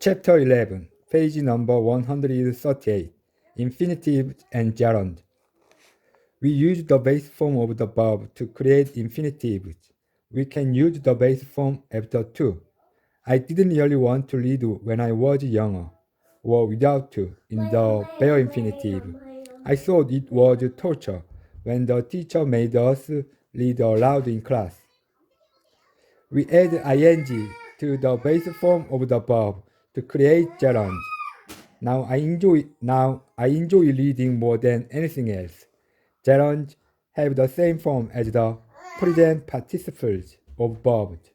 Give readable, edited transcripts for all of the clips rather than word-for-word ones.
Chapter 11, page number 138, Infinitive and gerund. We use the base form of the verb to create infinitives. We can use the base form after to. I didn't really want to read when I was younger, or without to in the bare infinitive. I thought it was torture when the teacher made us read aloud in class. We add ing to the base form of the verb to create gerunds. Now I enjoy reading more than anything else. Gerunds have the same form as the present participles of verbs.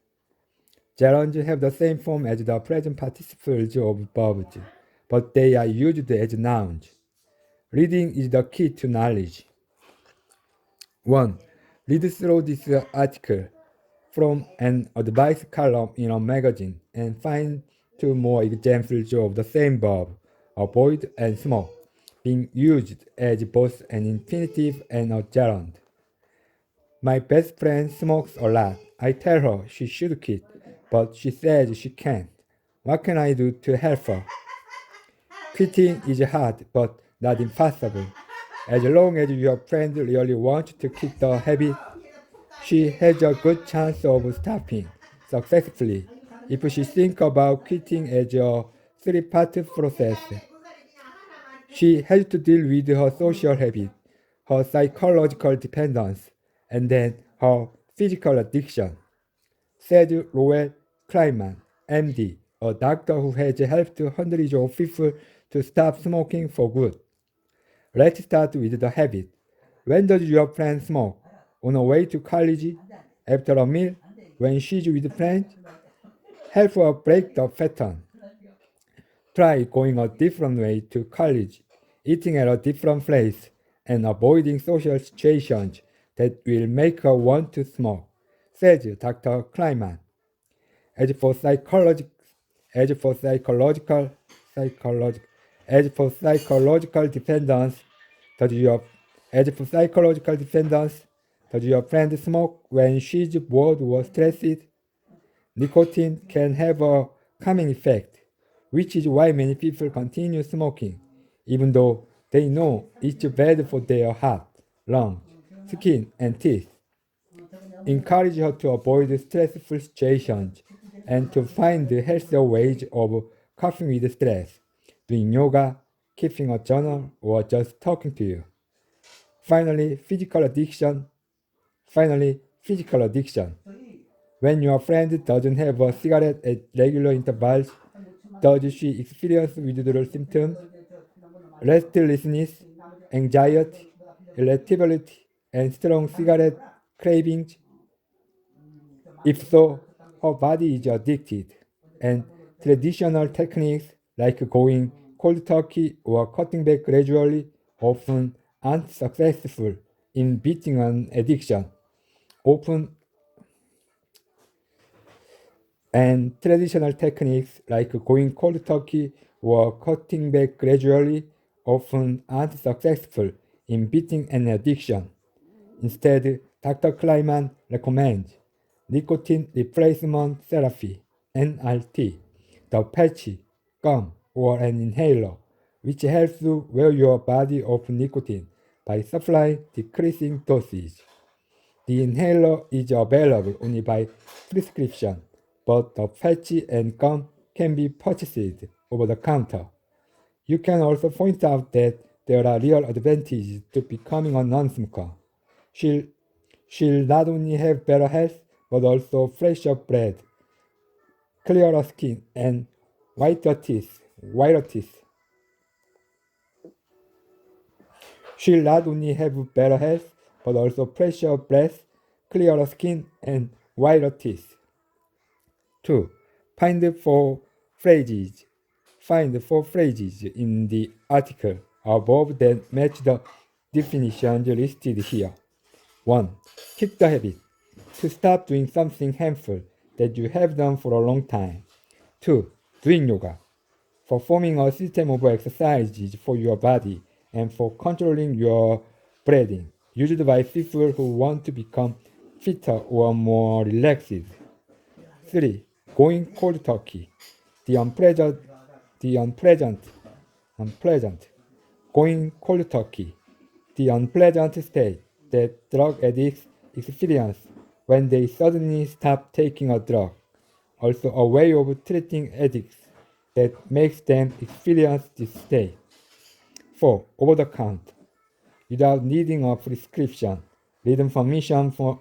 Gerunds have the same form as the present participles of verbs, but they are used as nouns. Reading is the key to knowledge. 1. Read through this article from an advice column in a magazine and find two more examples of the same verb, avoid and smoke, being used as both an infinitive and a gerund. My best friend smokes a lot. I tell her she should quit, but she says she can't. What can I do to help her? Quitting is hard, but not impossible. As long as your friend really wants to quit the habit, she has a good chance of stopping successfully. If she thinks about quitting as a three-part process, she has to deal with her social habit, her psychological dependence, and then her physical addiction, said Roel Kleiman, MD, a doctor who has helped hundreds of people to stop smoking for good. Let's start with the habit. When does your friend smoke? On her way to college? After a meal? When she's with friends? Help her break the pattern. Try going a different way to college, eating at a different place, and avoiding social situations that will make her want to smoke, says Dr. Kleiman. As for psychological, as for psychological dependence, does your as for psychological dependence, does your friend smoke when she's bored or stressed? Nicotine can have a calming effect, which is why many people continue smoking, even though they know it's bad for their heart, lungs, skin, and teeth. Encourage her to avoid stressful situations and to find healthier ways of coping with stress, doing yoga, keeping a journal, or just talking to you. Finally, physical addiction. When your friend doesn't have a cigarette at regular intervals, does she experience withdrawal symptoms, restlessness, anxiety, irritability, and strong cigarette cravings? If so, her body is addicted, and traditional techniques like going cold turkey or cutting back gradually often aren't successful in beating an addiction. And traditional techniques like going cold turkey or cutting back gradually often aren't successful in beating an addiction. Instead, Dr. Kleiman recommends nicotine replacement therapy, NRT, the patch, gum, or an inhaler, which helps you wear your body off nicotine by supplying decreasing dosage. The inhaler is available only by prescription, but the patch and gum can be purchased over the counter. You can also point out that there are real advantages to becoming a non-smoker. She'll not only have better health, but also fresher breath, clearer skin, and whiter teeth. She'll not only have better health, but also fresher breath, clearer skin, and whiter teeth. 2. Find four phrases. Find four phrases in the article above that match the definitions listed here. 1. Kick the habit. To stop doing something harmful that you have done for a long time. 2. Doing yoga. Performing a system of exercises for your body and for controlling your breathing, used by people who want to become fitter or more relaxed. 3. Going cold turkey. The the unpleasant, going cold turkey, the unpleasant state that drug addicts experience when they suddenly stop taking a drug, also a way of treating addicts that makes them experience this state. 4. Over the counter, without needing a prescription, written permission from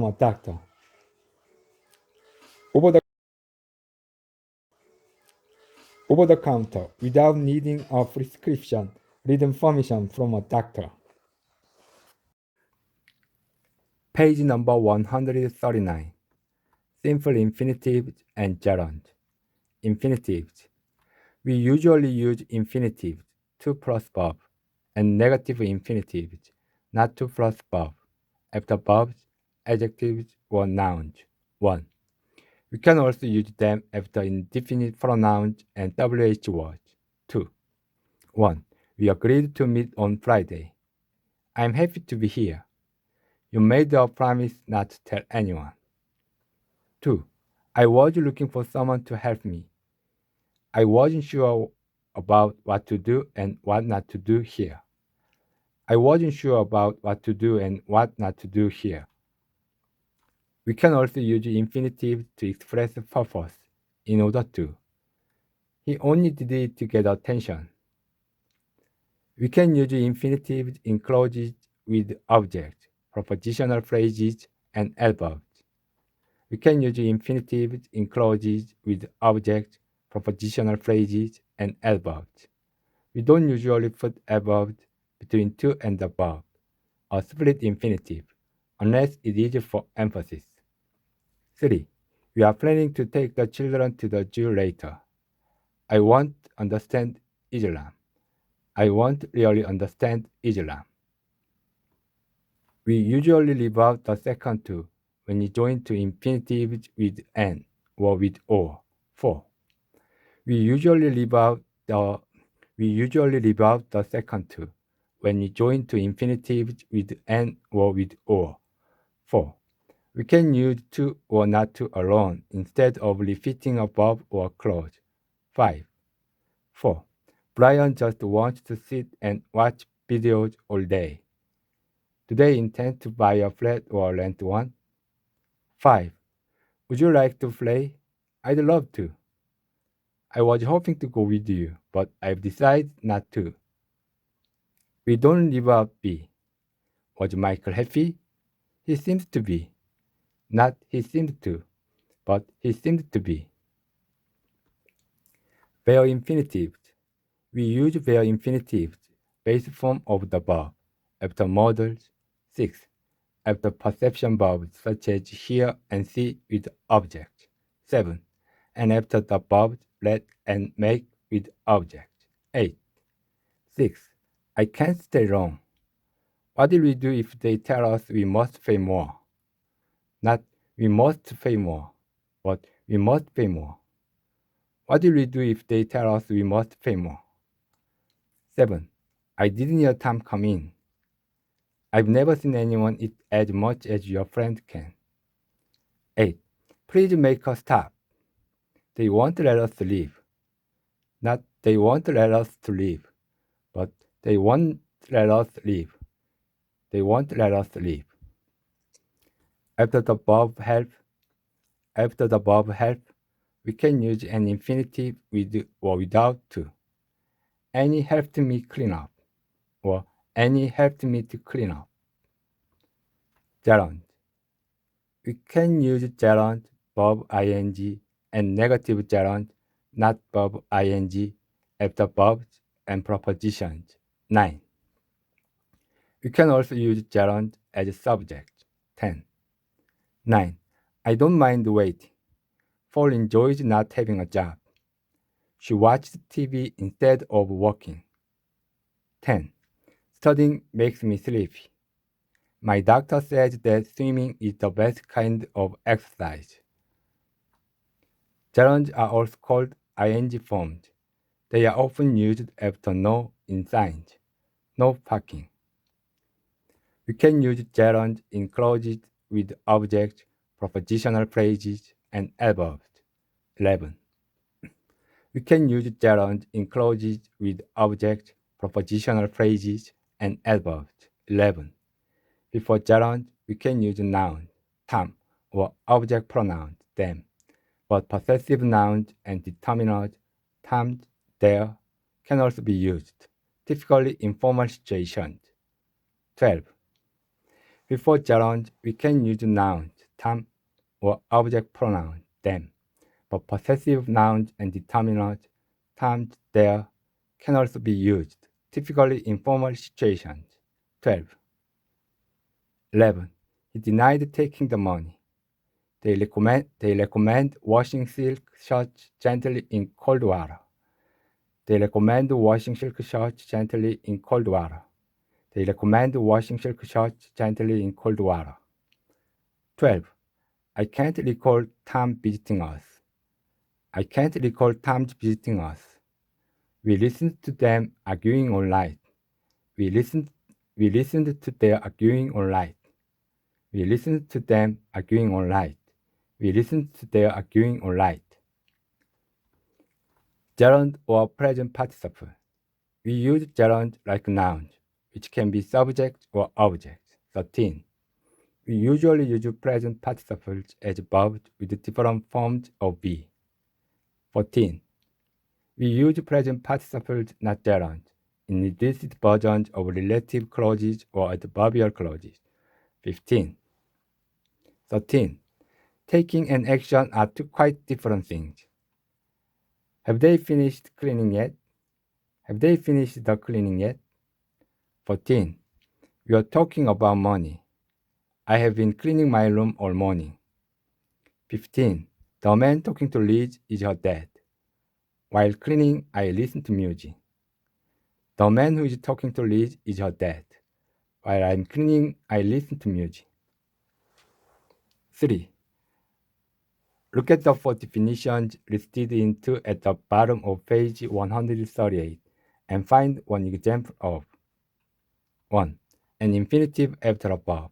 a doctor. Over the counter, without needing a prescription, written permission from a doctor. Page number 139. Simple infinitives and gerund. Infinitives. We usually use infinitives, to plus verb, and negative infinitives, not to plus verb, after verbs, adjectives, or nouns. 1. We can also use them after indefinite pronouns and WH words. 2. 1. We agreed to meet on Friday. I'm happy to be here. You made a promise not to tell anyone. 2. I was looking for someone to help me. I wasn't sure about what to do and what not to do here. I wasn't sure about what to do and what not to do here. We can also use infinitive to express purpose. In order to. He only did it to get attention. We can use infinitives in clauses with objects, propositional phrases, and adverbs. We can use infinitives in clauses with objects, propositional phrases, and adverbs. We don't usually put adverbs between to and the verb, a split infinitive, unless it is for emphasis. 3. We are planning to take the children to the zoo later. I won't understand Islam. I won't really understand Islam. We usually leave out the second two when you join to infinitives with an or with or. 4. We usually leave out the second two when you join to infinitives with an or with or. 4. We can use to or not to alone instead of repeating a verb or clause. 5. 4. Brian just wants to sit and watch videos all day. Do they intend to buy a flat or rent one? 5. Would you like to play? I'd love to. I was hoping to go with you, but I've decided not to. We don't leave out B. Was Michael happy? He seems to be. Not he seemed to, but he seemed to be. Bare infinitives. We use bare infinitives, base form of the verb, after modals. 6. After perception verbs such as hear and see with object. 7. And after the verbs let and make with object. 8. 6. I can't stay long. What will we do if they tell us we must pay more? Not we must pay more, but we must pay more. What will we do if they tell us we must pay more? 7. I didn't hear Tom come in. I've never seen anyone eat as much as your friend can. 8. Please make us stop. They won't let us leave. Not they won't let us to leave, but they won't let us leave. They won't let us leave. After the verb help, we can use an infinitive with or without to. Annie helped me clean up, or Annie helped me to clean up. Gerund. We can use gerund, verb ing, and negative gerund, not verb ing, after verbs and propositions. 9. We can also use gerund as subject. 10. 9. I don't mind waiting. Paul enjoys not having a job. She watched TV instead of working. 10. Studying makes me sleepy. My doctor says that swimming is the best kind of exercise. Gerunds are also called ing forms. They are often used after no in signs. No parking. We can use gerunds in clauses with objects, propositional phrases, and adverbs. 11. We can use gerund in clauses with objects, propositional phrases, and adverbs. 11. Before gerund, we can use nouns, tam, or object pronouns, them, but possessive nouns and determiners, tam, there, can also be used, typically in formal situations. 12. Before gerund, we can use nouns, tam, or object pronouns, them, but possessive nouns and determiners, tam, there, can also be used, typically in formal situations. 12. 11. He denied taking the money. They recommend washing silk shirts gently in cold water. They recommend washing silk shirts gently in cold water. They recommend washing silk shirts gently in cold water. 12. I can't recall Tom visiting us. I can't recall Tom visiting us. We listened to them arguing all night. We listened to their arguing all night. We listened to them arguing all night. We listened to their arguing all night. Gerund or present participle. We use gerund like nouns, which can be subject or object. 13. We usually use present participles as verbs with different forms of be. 14. We use present participles, not gerund, in reduced versions of relative clauses or adverbial clauses. 15. 13. Taking and action are two quite different things. Have they finished cleaning yet? Have they finished the cleaning yet? 14. We are talking about money. I have been cleaning my room all morning. 15. The man talking to Liz is her dad. While cleaning, I listen to music. The man who is talking to Liz is her dad. While I'm cleaning, I listen to music. 3. Look at the 4 definitions listed in 2 at the bottom of page 138 and find one example of 1. An infinitive after a verb.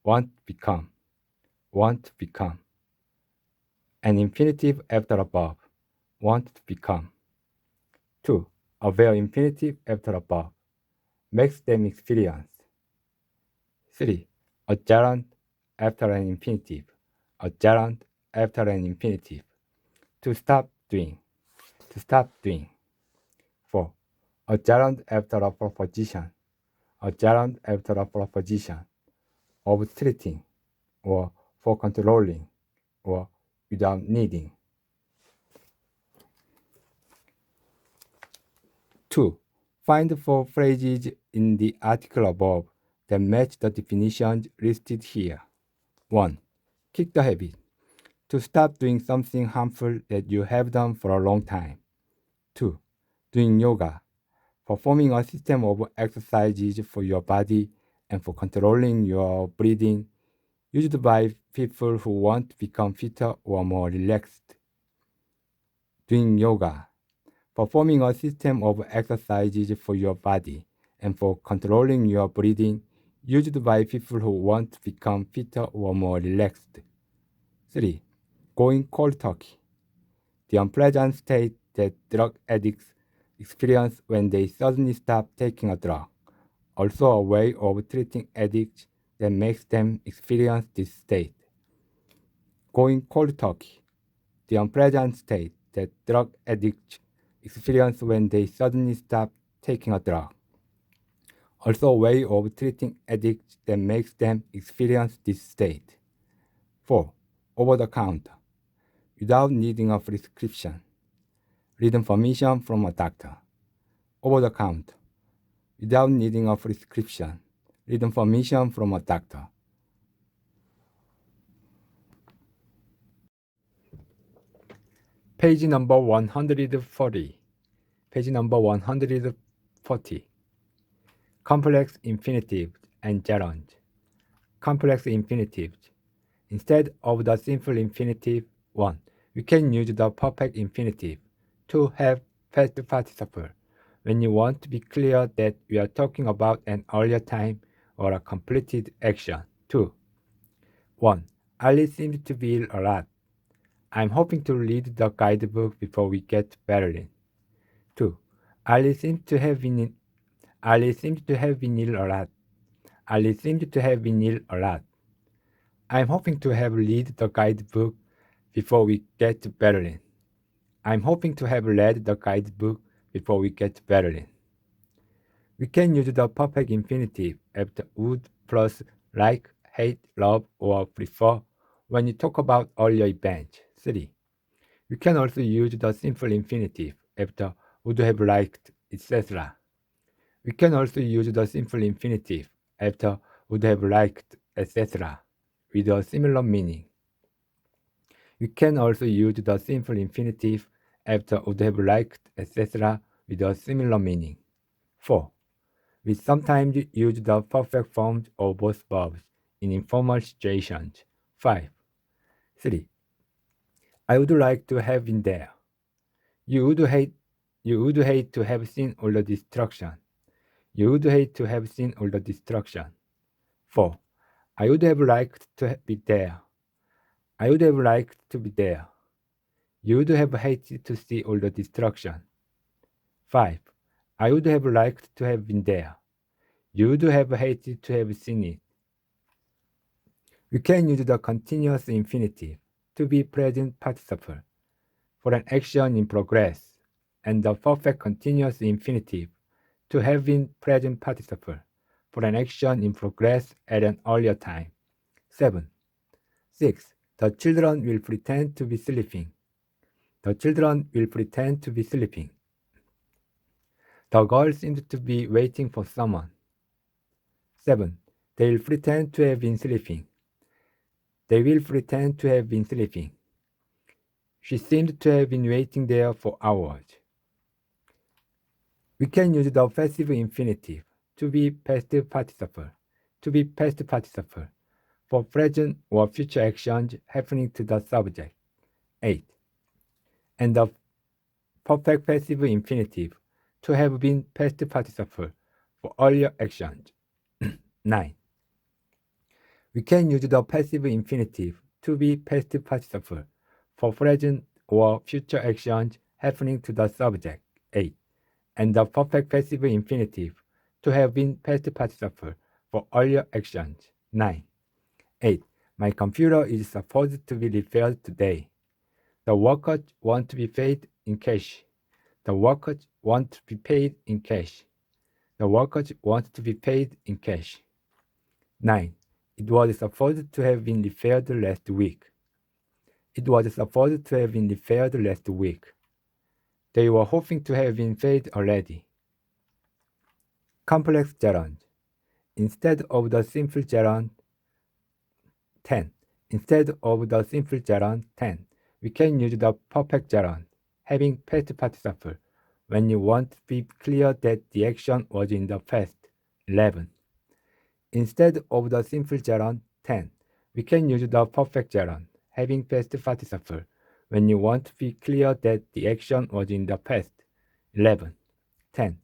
Want, become. Want, become. An infinitive after a verb. Want to become. 2. A where infinitive after a verb. Makes them experience. 3. A gerund after an infinitive. A gerund after an infinitive. To stop doing. To stop doing. 4. A gerund after a proposition. A gerund after a proposition. Of treating, or for controlling, or without needing. 2. Find 4 phrases in the article above that match the definitions listed here. 1. Kick the habit. To stop doing something harmful that you have done for a long time. 2. Doing yoga. Performing a system of exercises for your body and for controlling your breathing, used by people who want to become fitter or more relaxed. Doing yoga. Performing a system of exercises for your body and for controlling your breathing, used by people who want to become fitter or more relaxed. 3. Going cold turkey. The unpleasant state that drug addicts experience when they suddenly stop taking a drug. Also a way of treating addicts that makes them experience this state. Going cold turkey. The unpleasant state that drug addicts experience when they suddenly stop taking a drug. Also a way of treating addicts that makes them experience this state. 4. Over the counter. Without needing a prescription. Written permission from a doctor. Over the counter. Without needing a prescription. Written permission from a doctor. Page number 140. Page number 140. Complex infinitives and gerunds. Complex infinitives. Instead of the simple infinitive, 1. We can use the perfect infinitive to have past participle when you want to be clear that we are talking about an earlier time or a completed action. 2. 1. Ali seems to be ill a lot. I'm hoping to read the guidebook before we get to Berlin. 2. Ali seems to have been ill a lot. Ali seems to have been ill a lot. I'm hoping to have read the guidebook before we get to Berlin. I'm hoping to have read the guidebook before we get to Berlin. We can use the perfect infinitive after would plus like, hate, love, or prefer when you talk about earlier events. 3. We can also use the simple infinitive after would have liked, etc. We can also use the simple infinitive after would have liked, etc. with a similar meaning. We can also use the simple infinitive after would have liked, etc. with a similar meaning. 4. We sometimes use the perfect forms of both verbs in informal situations. 5. 3. I would like to have been there. You would hate to have seen all the destruction. You would hate to have seen all the destruction. 4. I would have liked to be there. I would have liked to be there. You would have hated to see all the destruction. 5. I would have liked to have been there. You would have hated to have seen it. We can use the continuous infinitive to be present participle for an action in progress and the perfect continuous infinitive to have been present participle for an action in progress at an earlier time. 7. 6. The children will pretend to be sleeping. The children will pretend to be sleeping. The girl seems to be waiting for someone. 7. They will pretend to have been sleeping. They will pretend to have been sleeping. She seemed to have been waiting there for hours. We can use the passive infinitive to be past participle for present or future actions happening to the subject. 8. And the perfect passive infinitive to have been past participle for earlier actions. 9. We can use the passive infinitive to be past participle for present or future actions happening to the subject. 8. And the perfect passive infinitive to have been past participle for earlier actions. 9. 8. My computer is supposed to be repaired today. The workers want to be paid in cash. The workers want to be paid in cash. The workers want to be paid in cash. 9. It was supposed to have been repaired last week. It was supposed to have been repaired last week. They were hoping to have been paid already. Complex gerund. Instead of the simple gerund 10. Instead of the simple gerund 10, we can use the perfect gerund, having past participle, when you want to be clear that the action was in the past. 11. Instead of the simple gerund 10, we can use the perfect gerund, having past participle, when you want to be clear that the action was in the past. 11. 10.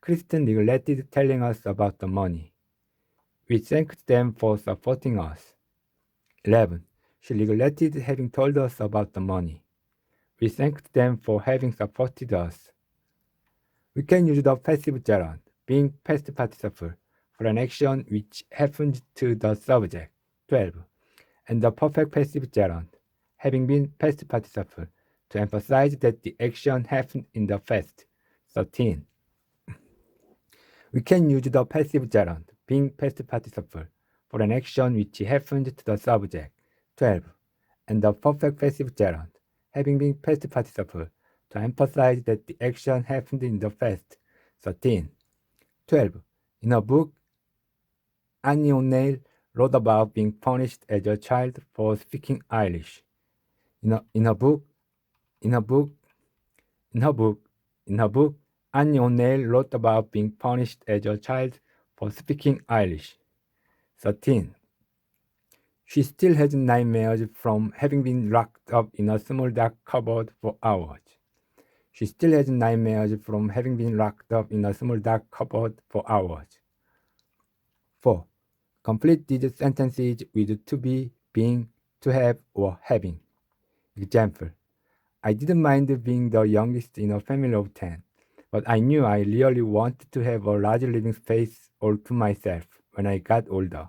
Kristen regretted telling us about the money. We thanked them for supporting us. 11. She regretted having told us about the money. We thanked them for having supported us. We can use the passive gerund, being past participle, for an action which happened to the subject. 12. And the perfect passive gerund, having been past participle, to emphasize that the action happened in the past. 13. We can use the passive gerund, being past participle, for an action which happened to the subject. 12. And the perfect passive gerund, having been past participle, to emphasize that the action happened in the past. 13. 12. In a book, Annie O'Neill wrote about being punished as a child for speaking Irish. In her book, Annie O'Neill wrote about being punished as a child for speaking Irish. 13. She still has nightmares from having been locked up in a small dark cupboard for hours. She still has nightmares from having been locked up in a small dark cupboard for hours. 4. Complete these sentences with to be, being, to have, or having. Example. I didn't mind being the youngest in a family of 10, but I knew I really wanted to have a large living space all to myself when I got older.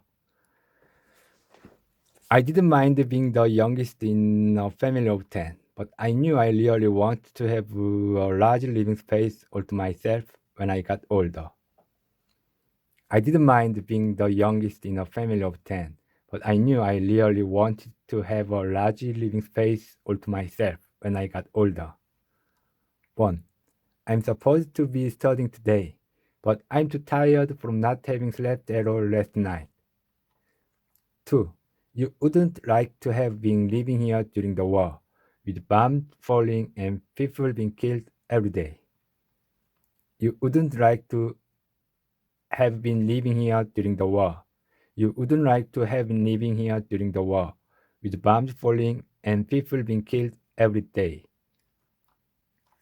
I didn't mind being the youngest in a family of 10, but I knew I really wanted to have a large living space all to myself when I got older. I didn't mind being the youngest in a family of 10, but I knew I really wanted to have a large living space all to myself when I got older. 1. I'm supposed to be studying today, but I'm too tired from not having slept at all last night. 2. You wouldn't like to have been living here during the war, with bombs falling and people being killed every day. You wouldn't like to have been living here during the war. You wouldn't like to have been living here during the war, with bombs falling and people being killed every day.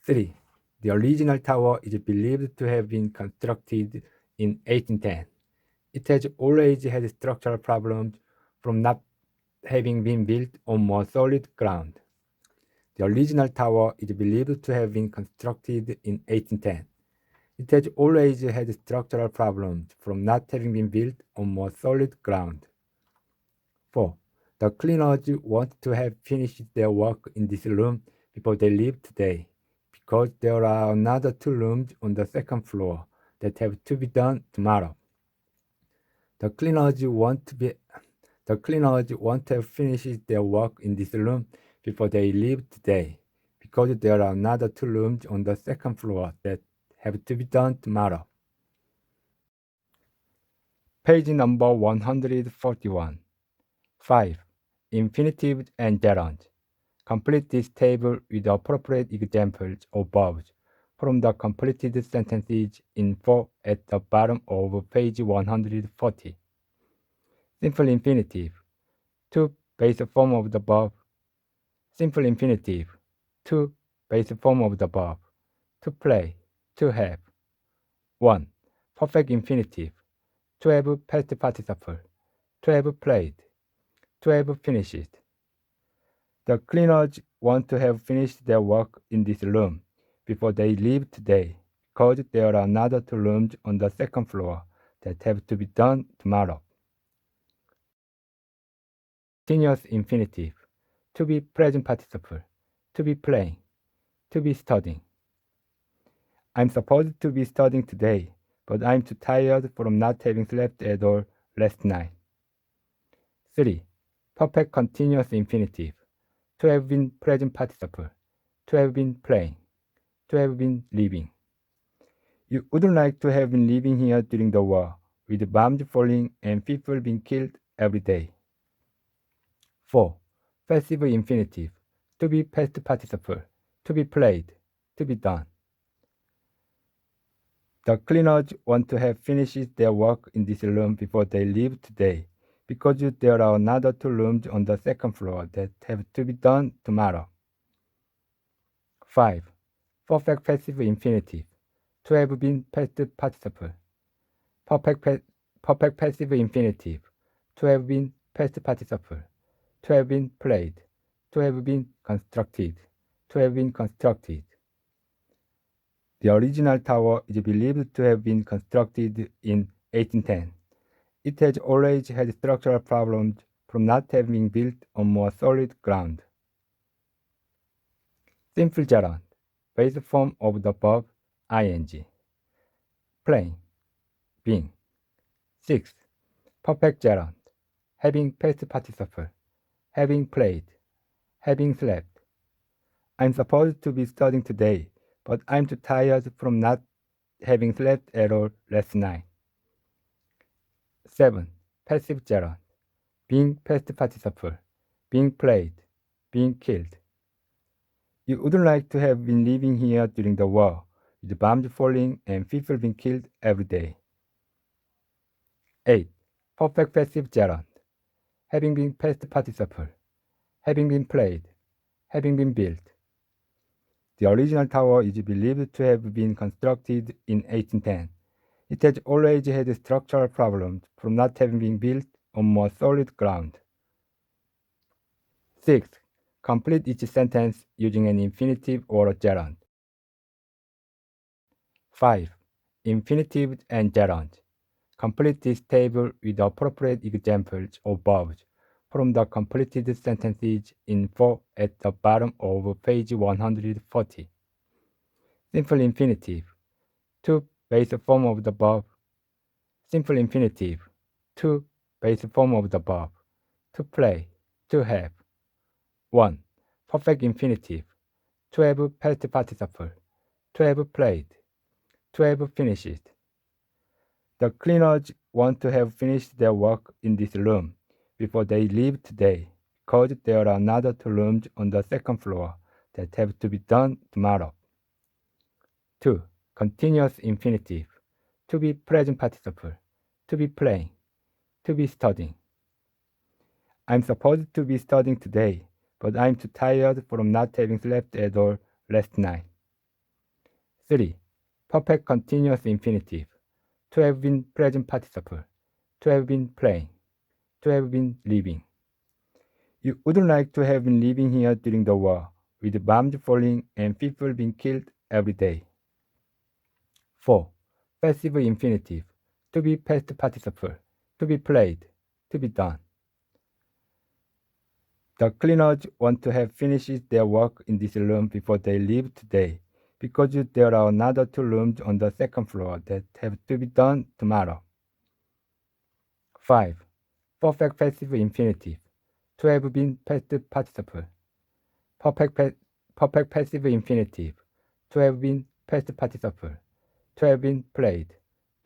3. The original tower is believed to have been constructed in 1810. It has always had structural problems from not having been built on more solid ground. The original tower is believed to have been constructed in 1810. It has always had structural problems from not having been built on more solid ground. 4. The cleaners want to have finished their work in this room before they leave today, because there are another 2 rooms on the second floor that have to be done tomorrow. The cleaners want to have finished their work in this room before they leave today, because there are another 2 rooms on the second floor that have to be done tomorrow. Page number 141. 5. Infinitive and gerund. Complete this table with appropriate examples of verbs from the completed sentences in 4 at the bottom of page 140. Simple infinitive. To base form of the verb. Simple infinitive. To base form of the verb. To play. To have. 1. Perfect infinitive. To have past participle. To have played. To have finished. The cleaners want to have finished their work in this room before they leave today, because there are another 2 rooms on the second floor that have to be done tomorrow. Continuous infinitive. To be present participle. To be playing. To be studying. I'm supposed to be studying today, but I'm too tired from not having slept at all last night. 3. Perfect continuous infinitive. To have been present participle. To have been playing. To have been living. You wouldn't like to have been living here during the war, with bombs falling and people being killed every day. 4. Passive infinitive. To be past participle. To be played. To be done. The cleaners want to have finished their work in this room before they leave today, because there are another 2 rooms on the second floor that have to be done tomorrow. 5. Perfect passive infinitive. To have been past participle. Perfect passive infinitive. To have been past participle. To have been played. To have been constructed. To have been constructed. The original tower is believed to have been constructed in 1810. It has always had structural problems from not having been built on more solid ground. Simple gerund. Base form of the verb ing. Playing. Being. 6. Perfect gerund. Having past participle. Having played. Having slept. I'm supposed to be studying today, but I'm too tired from not having slept at all last night. 7. Passive gerund. Being past participle. Being played. Being killed. You wouldn't like to have been living here during the war, with bombs falling and people being killed every day. 8. Perfect passive gerund. Having been past participle. Having been played. Having been built. The original tower is believed to have been constructed in 1810. It has always had structural problems from not having been built on more solid ground. 6. Complete each sentence using an infinitive or a gerund. 5. Infinitive and gerund. Complete this table with appropriate examples of verbs from the completed sentences in 4 at the bottom of page 140. Simple infinitive. To base form of the verb. Simple infinitive. To base form of the verb. To play. To have. 1. Perfect infinitive. To have past participle. To have played. To have finished. The cleaners want to have finished their work in this room before they leave today, because there are another 2 rooms on the second floor that have to be done tomorrow. 2. Continuous infinitive. To be present participle. To be playing. To be studying. I'm supposed to be studying today, but I'm too tired from not having slept at all last night. 3. Perfect continuous infinitive. To have been present participle. To have been playing. To have been living. You wouldn't like to have been living here during the war, with bombs falling and people being killed every day. 4. Passive infinitive. To be past participle. To be played. To be done. The cleaners want to have finished their work in this room before they leave today, because there are another 2 rooms on the second floor that have to be done tomorrow. 5. Perfect passive infinitive. To have been past participle. Perfect passive infinitive. To have been past participle. To have been played.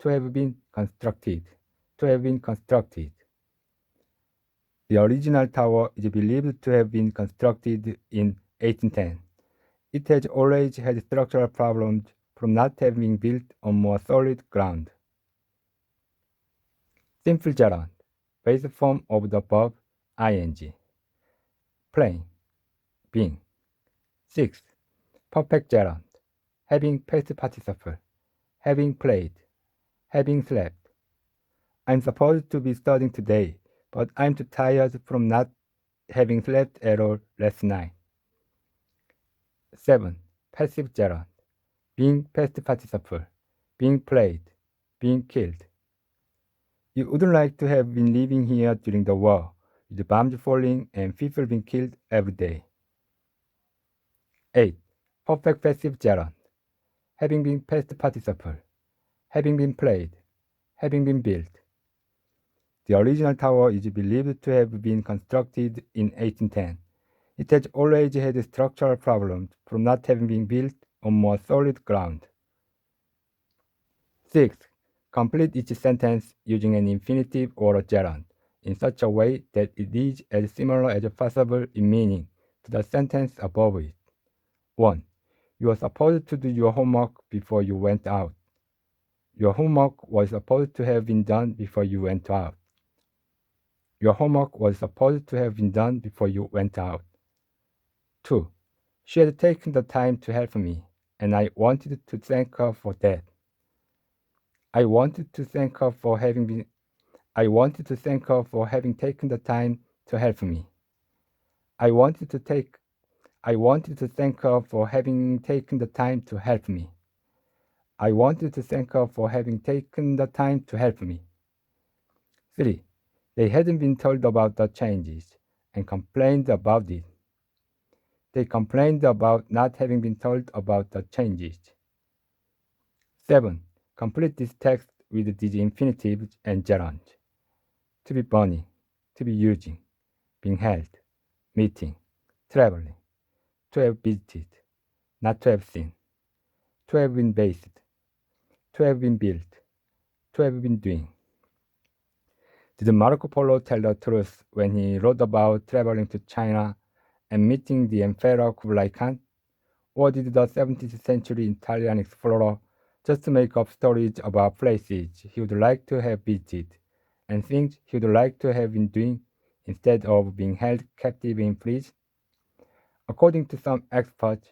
To have been constructed. To have been constructed. The original tower is believed to have been constructed in 1810. It has always had structural problems from not having been built on more solid ground. Simple gerund. Base form of the verb ing. Playing. Being. 6. Perfect gerund. Having past participle. Having played. Having slept. I'm supposed to be studying today, but I'm too tired from not having slept at all last night. 7. Passive gerund. Being past participle. Being played. Being killed. You wouldn't like to have been living here during the war, with bombs falling and people being killed every day. 8. Perfect passive gerund. Having been past participle. Having been played. Having been built. The original tower is believed to have been constructed in 1810. It has always had structural problems from not having been built on more solid ground. 6. Complete each sentence using an infinitive or a gerund in such a way that it is as similar as possible in meaning to the sentence above it. 1. You are supposed to do your homework before you went out. Your homework was supposed to have been done before you went out. Your homework was supposed to have been done before you went out. 2. She had taken the time to help me, and I wanted to thank her for that. I wanted to thank her for having taken the time to help me. I wanted to thank her for having taken the time to help me. I wanted to thank her for having taken the time to help me. 3. They hadn't been told about the changes and complained about it. They complained about not having been told about the changes. 7. Complete this text with these infinitives and gerunds. To be burning, to be using, being held, meeting, traveling, to have visited, not to have seen, to have been based, to have been built, to have been doing. Did Marco Polo tell the truth when he wrote about traveling to China and meeting the Emperor Kublai Khan? Or did the 17th century Italian explorer just make up stories about places he would like to have visited and things he would like to have been doing instead of being held captive in prison? According to some experts,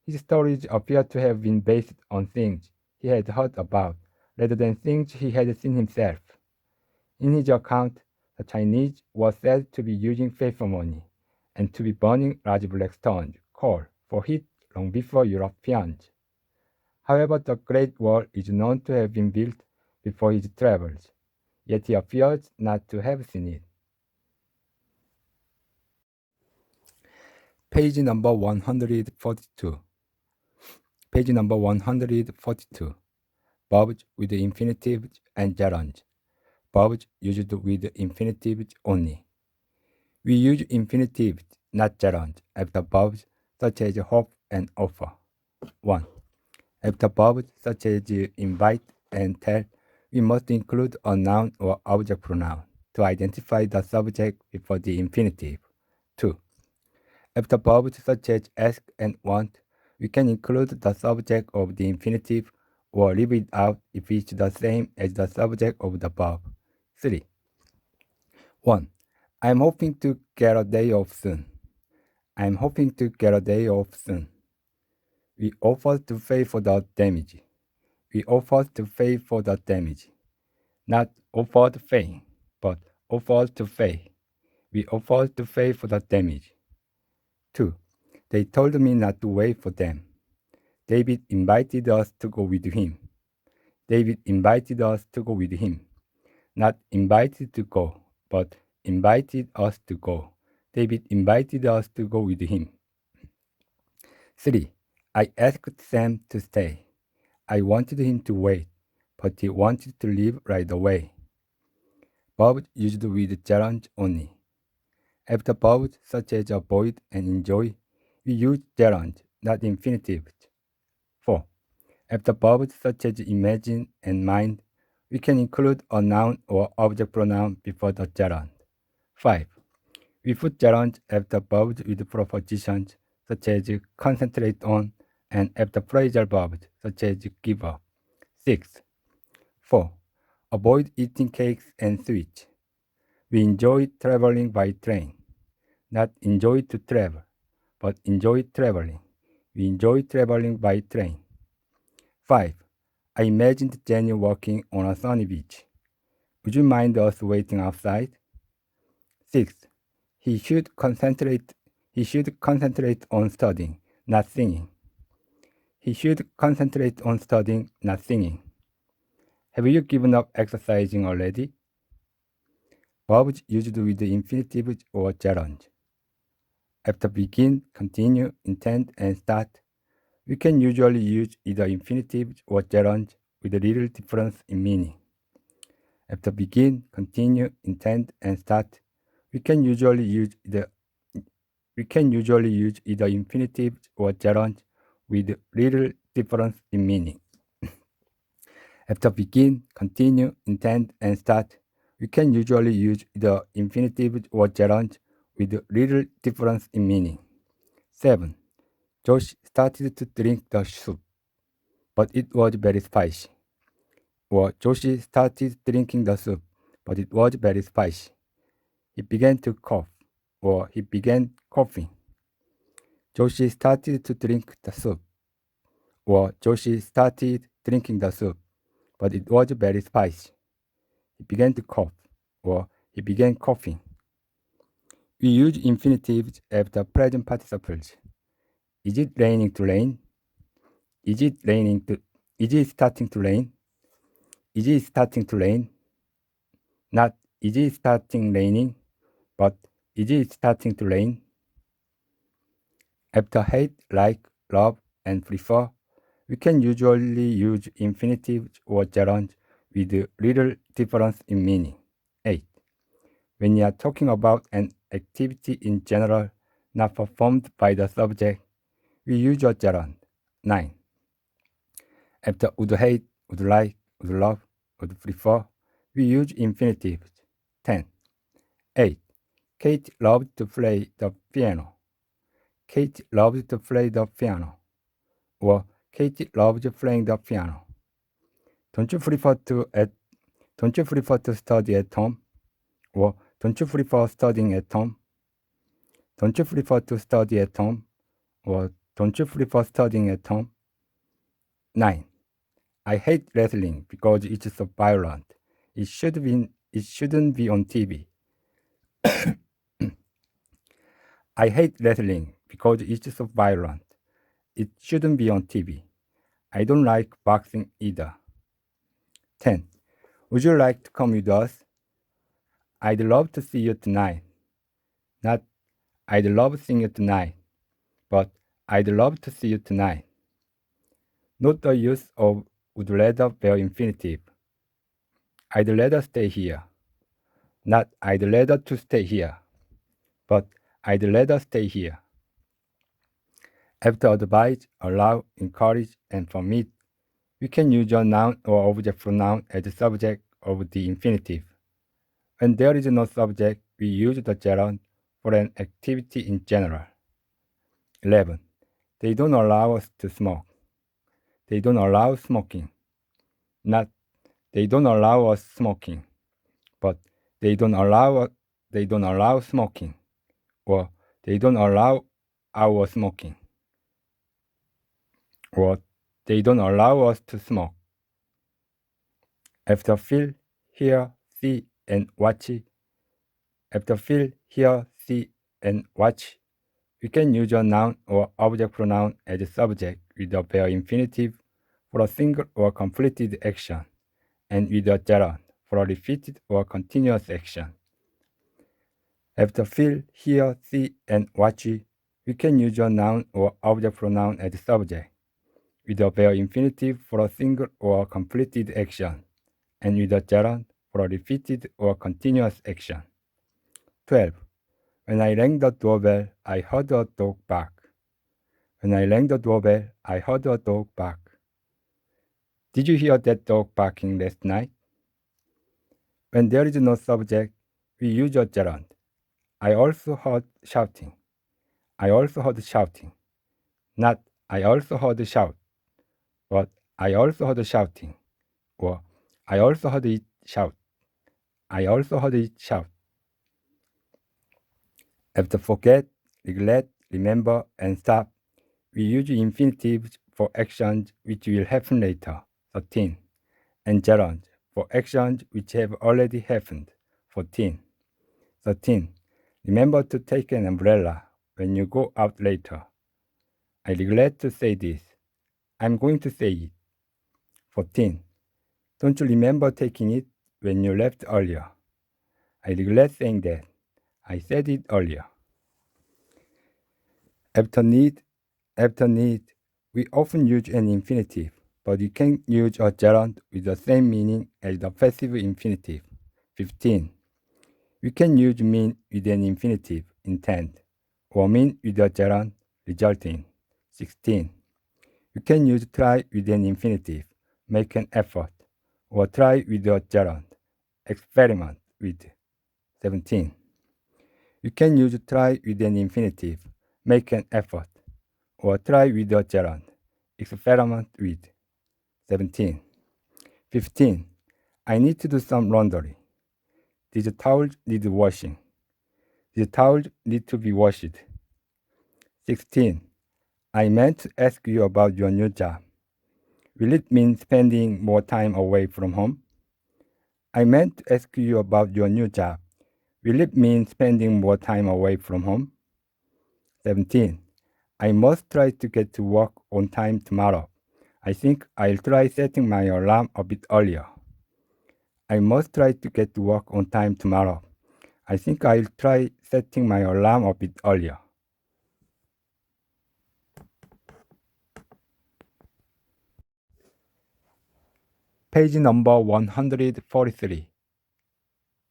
his stories appear to have been based on things he had heard about rather than things he had seen himself. In his account, the Chinese were said to be using paper money, and to be burning large black stones, coal, for heat long before Europeans. However, the Great Wall is known to have been built before his travels, yet he appears not to have seen it. Page number 142. Page number 142. Verbs with the infinitive and gerund. Verbs used with the infinitive only. We use infinitive, not gerund, after verbs such as hope and offer. 1. After verbs such as invite and tell, we must include a noun or object pronoun to identify the subject before the infinitive. 2. After verbs such as ask and want, we can include the subject of the infinitive or leave it out if it's the same as the subject of the verb. 3. 1. I'm hoping to get a day off soon. I'm hoping to get a day off soon. We offer to pay for the damage. We offer to pay for the damage. Not offered paying, but offered to pay. We offered to pay for the damage. 2. They told me not to wait for them. David invited us to go with him. David invited us to go with him. Not invited to go, but invited us to go. David invited us to go with him. 3. I asked Sam to stay. I wanted him to wait, but he wanted to leave right away. Verbs used with gerund only. After verbs such as avoid and enjoy, we use gerund, not infinitive. 4. After verbs such as imagine and mind, we can include a noun or object pronoun before the gerund. 5. We put gerund after verbs with prepositions such as concentrate on and after phrasal verbs such as give up. 6. 4. Avoid eating cakes and sweets. We enjoy traveling by train. Not enjoy to travel, but enjoy traveling. We enjoy traveling by train. 5. I imagined Jenny walking on a sunny beach. Would you mind us waiting outside? 6. He should concentrate on studying, not singing. He should concentrate on studying, not singing. Have you given up exercising already? Verbs used with the infinitive or gerund. After begin, continue, intend, and start, we can usually use either infinitive or gerund with a little difference in meaning. After begin, continue, intend, and start, we can usually use either infinitive or gerund with little difference in meaning. After begin, continue, intend, and start, we can usually use either infinitive or gerund with little difference in meaning. 7. Josh started to drink the soup, but it was very spicy. Or Joshi started drinking the soup, but it was very spicy. He began to cough, or he began coughing. Joshi started to drink the soup, or Joshi started drinking the soup, but it was very spicy. He began to cough, or he began coughing. We use infinitives after present participles. Is it raining to rain? Is it starting to rain? Is it starting to rain? Not is it starting raining, but is it starting to rain? After hate, like, love, and prefer, we can usually use infinitives or gerund with little difference in meaning. 8. When you are talking about an activity in general not performed by the subject, we use a gerund. 9. After would hate, would like, would love, would prefer, we use infinitives. 10. 8. Kate loved to play the piano. Kate loved to play the piano. Or Kate loves playing the piano. Don't you prefer to study at home? Or don't you prefer studying at home? Don't you prefer to study at home? Or don't you prefer studying at home? 9. I hate wrestling because it's so violent. It shouldn't be on TV. I hate wrestling because it's so violent. It shouldn't be on TV. I don't like boxing either. 10. Would you like to come with us? I'd love to see you tonight. Not, I'd love seeing you tonight, but I'd love to see you tonight. Note the use of would rather bare infinitive. I'd rather stay here. Not, I'd rather to stay here, but I'd rather stay here. After advise, allow, encourage, and permit, we can use a noun or object pronoun as the subject of the infinitive. When there is no subject, we use the gerund for an activity in general. 11. They don't allow us to smoke. They don't allow smoking. Not, they don't allow us smoking, but they don't allow smoking, or they don't allow our smoking, or they don't allow us to smoke. After feel, hear, see, and watch, we can use a noun or object pronoun as a subject with a bare infinitive for a single or completed action, and with a gerund for a repeated or continuous action. After feel, hear, see, and watch, we can use a noun or object pronoun as a subject with a bare infinitive for a single or completed action, and with a gerund for a repeated or continuous action. 12. When I rang the doorbell, I heard a dog bark. When I rang the doorbell, I heard a dog bark. Did you hear that dog barking last night? When there is no subject, we use a gerund. I also heard shouting. I also heard shouting. Not, I also heard shout, but I also heard shouting, or I also heard it shout. I also heard it shout. After forget, regret, remember, and stop, we use infinitives for actions which will happen later, 13, and gerund for actions which have already happened, 14. 13. Remember to take an umbrella when you go out later. I regret to say this. I'm going to say it. 14. Don't you remember taking it when you left earlier? I regret saying that. I said it earlier. After need, we often use an infinitive, but you can use a gerund with the same meaning as the passive infinitive. 15. We can use mean with an infinitive, intend, or mean with a gerund, result in. 16. You can use try with an infinitive, make an effort, or try with a gerund, experiment with. 17. You can use try with an infinitive, make an effort, or try with a gerund, experiment with. 17. 15. I need to do some laundry. These towels need washing. These towels need to be washed. 16. I meant to ask you about your new job. Will it mean spending more time away from home? I meant to ask you about your new job. Will it mean spending more time away from home? 17. I must try to get to work on time tomorrow. I think I'll try setting my alarm a bit earlier. I must try to get to work on time tomorrow. I think I'll try setting my alarm a bit earlier. Page number 143.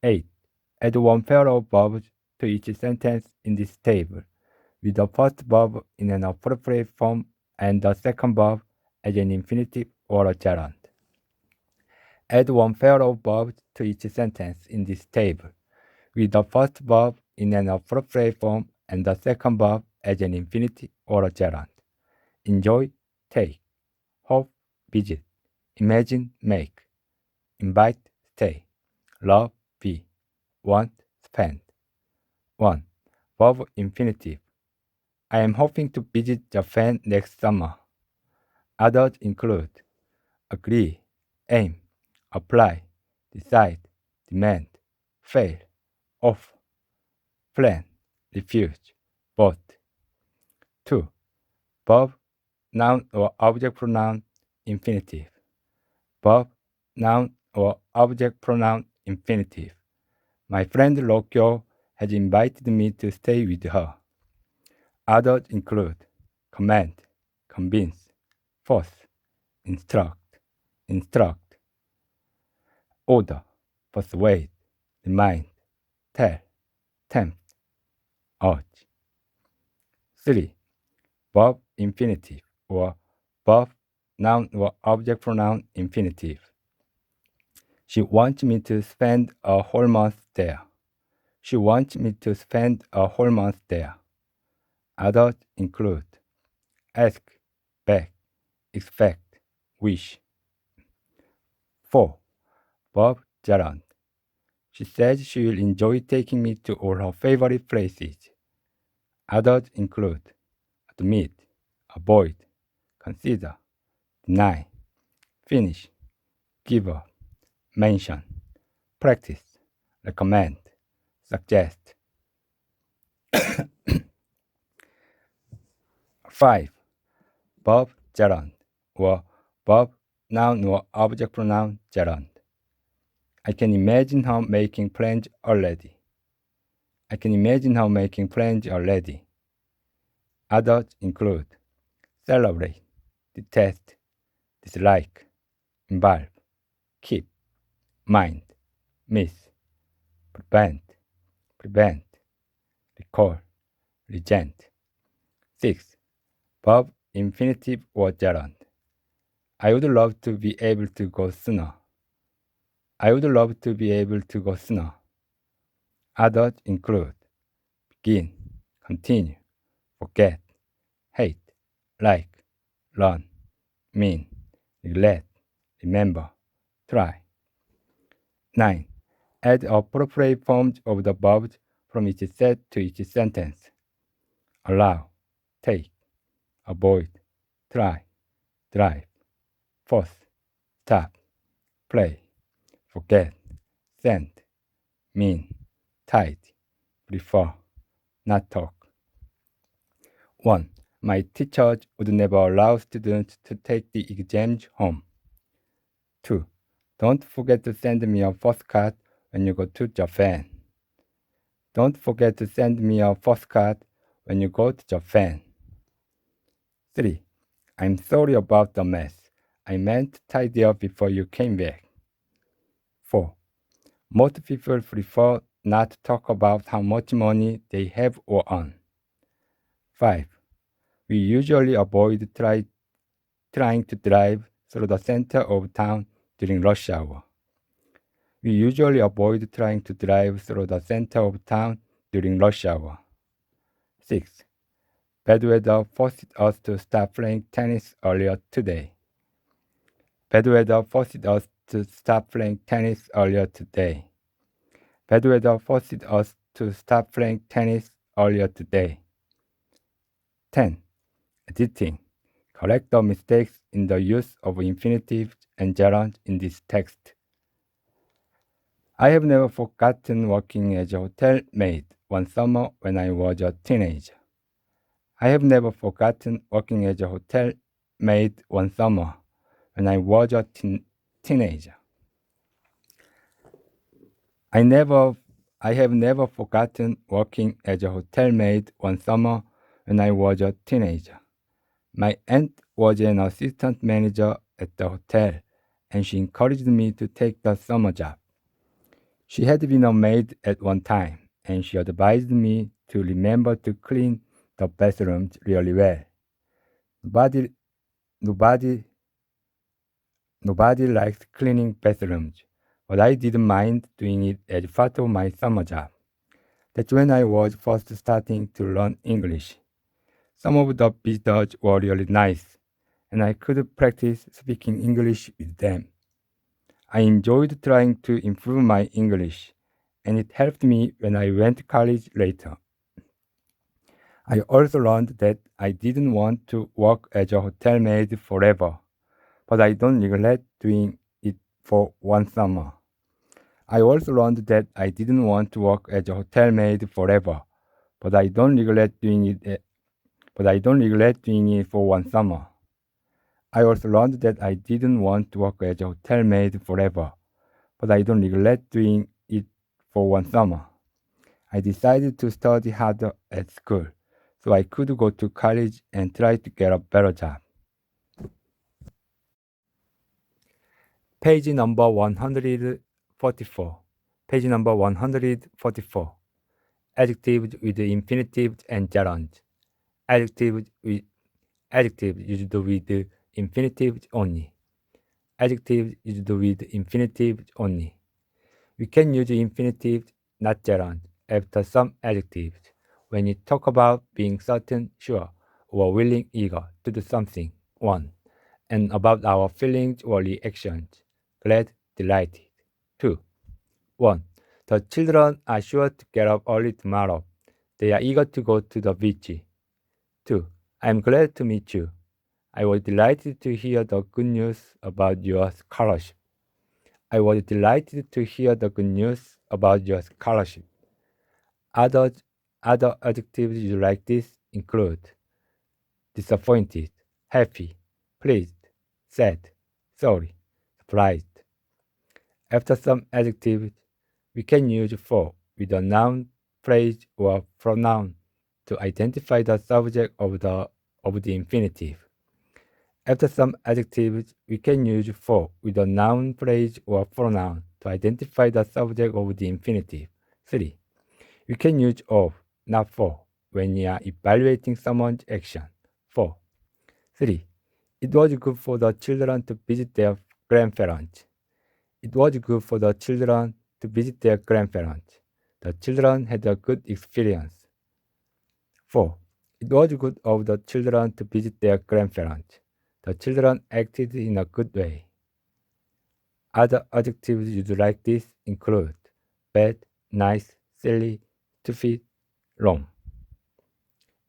8. Add one pair of verbs to each sentence in this table, with the first verb in an appropriate form and the second verb as an infinitive or a gerund. Add one pair of verbs to each sentence in this table, with the first verb in an appropriate form and the second verb as an infinitive or a gerund. Enjoy, take. Hope, visit. Imagine, make. Invite, stay. Love, be. Want, spend. 1. Verb infinitive. I am hoping to visit Japan next summer. Others include agree, aim, apply, decide, demand, fail, offer, plan, refuse, both. 2. Verb, noun or object pronoun, infinitive. Verb, noun or object pronoun, infinitive. My friend Rokyo has invited me to stay with her. Others include command, convince, force, instruct, order, persuade, remind, tell, tempt, urge. 3. Verb infinitive or verb noun or object pronoun infinitive. She wants me to spend a whole month there. She wants me to spend a whole month there. Others include ask, beg, expect, wish. 4. Verb gerund. She says she will enjoy taking me to all her favorite places. Others include admit, avoid, consider, deny, finish, give up, mention, practice, recommend, suggest. 5. Verb gerund or verb noun or object pronoun gerund. I can imagine her making plans already. I can imagine her making plans already. Others include celebrate, detest, dislike, involve, keep, mind, miss, prevent, recall, regent. 6. Verb infinitive or gerund. I would love to be able to go sooner. I would love to be able to go sooner. Others include begin, continue, forget, hate, like, learn, mean, neglect, remember, try. 9. Add appropriate forms of the verbs from each set to each sentence. Allow, take, avoid, try, drive, force, stop, play, forget, send, mean, tight, prefer, not talk. 1. My teachers would never allow students to take the exams home. 2. Don't forget to send me a postcard when you go to Japan. Don't forget to send me a postcard when you go to Japan. 3. I'm sorry about the mess. I meant to tidy up before you came back. 4. Most people prefer not to talk about how much money they have or earn. 5. We usually avoid trying to drive through the center of town during rush hour. We usually avoid trying to drive through the center of town during rush hour. 6. Bad weather forced us to stop playing tennis earlier today. Bad weather forced us to stop playing tennis earlier today. Bad weather forced us to stop playing tennis earlier today. 10. Editing. Correct the mistakes in the use of infinitive and gerund in this text. I have never forgotten working as a hotel maid one summer when I was a teenager. I have never forgotten working as a hotel maid one summer when I was a teenager. I have never forgotten working as a hotel maid one summer when I was a teenager. My aunt was an assistant manager at the hotel, and she encouraged me to take the summer job. She had been a maid at one time, and she advised me to remember to clean the bathrooms really well. Nobody likes cleaning bathrooms, but I didn't mind doing it as part of my summer job. That's when I was first starting to learn English. Some of the visitors were really nice, and I could practice speaking English with them. I enjoyed trying to improve my English, and it helped me when I went to college later. I also learned that I didn't want to work as a hotel maid forever, but I don't regret doing it for one summer. I also learned that I didn't want to work as a hotel maid forever, but I don't regret doing it. But I don't regret doing it for one summer. I also learned that I didn't want to work as a hotel maid forever, but I don't regret doing it for one summer. I decided to study harder at school so I could go to college and try to get a better job. Page number 144. Page number 144. Adjectives with infinitive and gerund. Adjectives used with infinitive only. Adjectives used with infinitive only. We can use infinitive, not gerund, after some adjectives when you talk about being certain, sure, or willing, eager to do something, one, and about our feelings or reactions, glad, delighted. 2. 1. The children are sure to get up early tomorrow. They are eager to go to the beach. 2. I am glad to meet you. I was delighted to hear the good news about your scholarship. I was delighted to hear the good news about your scholarship. Other, other adjectives you like this include disappointed, happy, pleased, sad, sorry, surprised. After some adjectives, we can use for with a noun, phrase, or pronoun to identify the subject of the infinitive. After some adjectives, we can use for with a noun, phrase, or pronoun to identify the subject of the infinitive. 3. We can use of, not for, when we are evaluating someone's action. 4. 3. It was good for the children to visit their grandparents. It was good for the children to visit their grandparents. The children had a good experience. 4. It was good of the children to visit their grandparents. The children acted in a good way. Other adjectives used like this include bad, nice, silly, stupid, wrong.